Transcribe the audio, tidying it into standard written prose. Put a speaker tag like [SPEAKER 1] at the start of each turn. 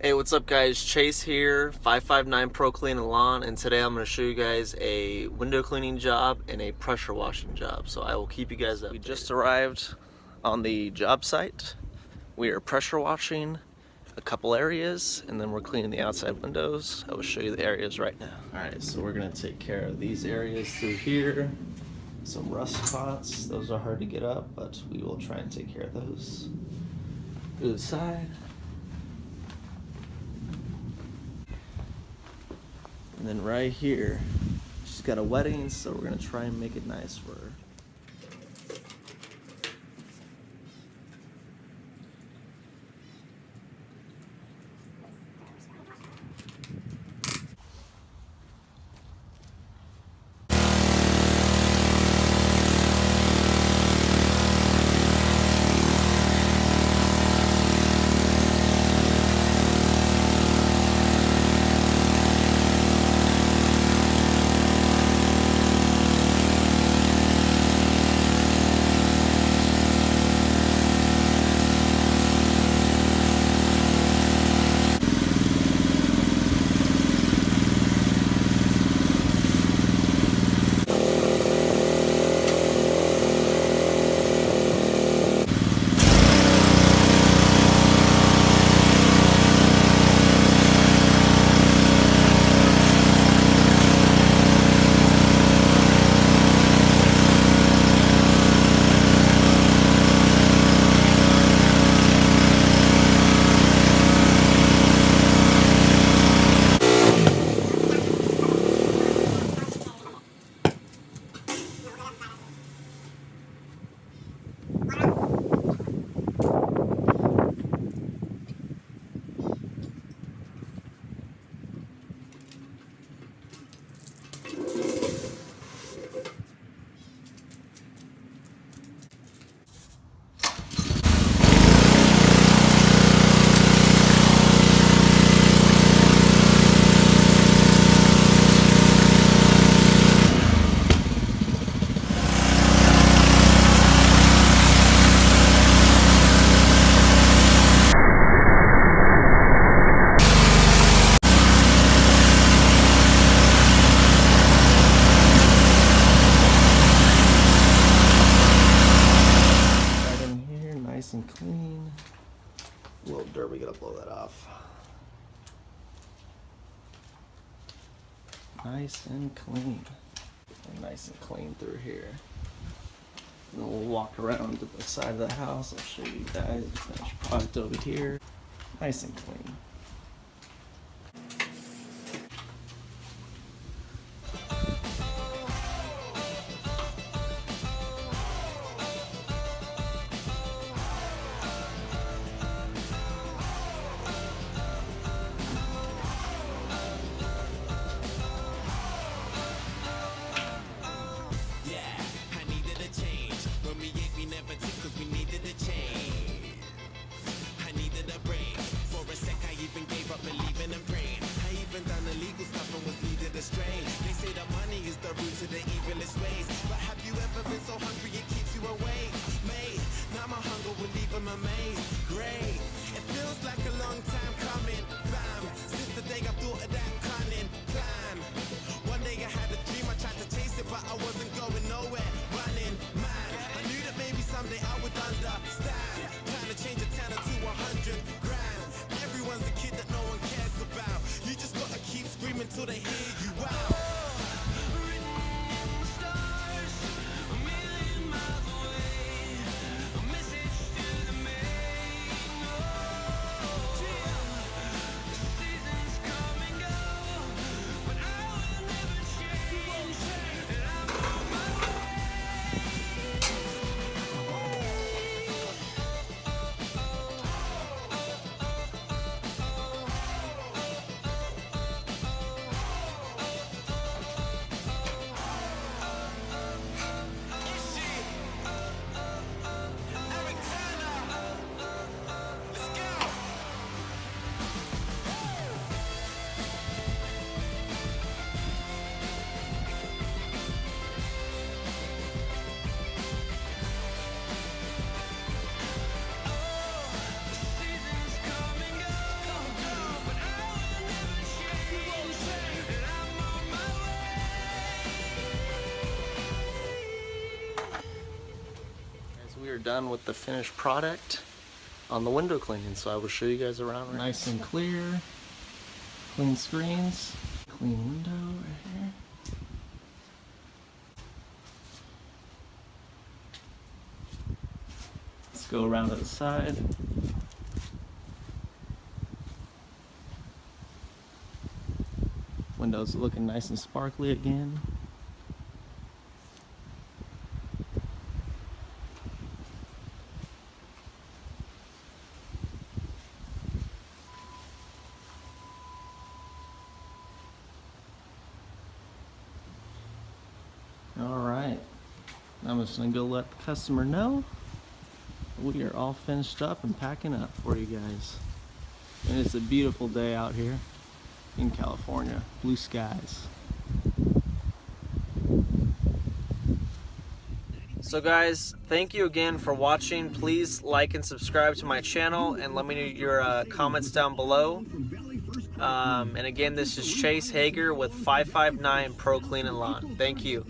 [SPEAKER 1] Hey, what's up guys? Chase here, 559 Pro Clean&Lawn, and today I'm going to show you guys a window cleaning job and a pressure washing job. So I will keep you guys updated. We just arrived on the job site. We are pressure washing a couple areas and then we're cleaning the outside windows. I will show you the areas right now. Alright, so we're going to take care of these areas through here. Some rust spots, those are hard to get up, but we will try and take care of those. To the side. And then right here, she's got a wedding, so we're gonna try and make it nice for her. Nice and clean. A little dirt, we gotta blow that off. Nice and clean. And nice and clean through here. And then we'll walk around to the side of the house. I'll show you guys the finished product over here. Nice and clean.
[SPEAKER 2] They say that money is the root to the evilest ways, but have you ever been so hungry it keeps you awake? Mate, now my hunger will leave them amazed. Great, it feels like a long time coming, fam, since the day I thought of that cunning plan. One day I had a dream, I tried to chase it, but I wasn't going nowhere, running mad. I knew that maybe someday I would understand, trying to change a tenner to 100 grand. Everyone's a kid that no one cares about. You just gotta keep screaming till they hear you out.
[SPEAKER 1] done with the finished product on the window cleaning, so I will show you guys around. Nice and clear, clean screens, clean window right here. Let's go around to the side. Windows looking nice and sparkly again. Alright, I'm just going to go let the customer know we are all finished up and packing up for you guys. And it's a beautiful day out here in California, blue skies. So guys, thank you again for watching. Please like and subscribe to my channel and let me know your comments down below. And again, this is Chase Hager with 559 Pro Clean and Lawn. Thank you.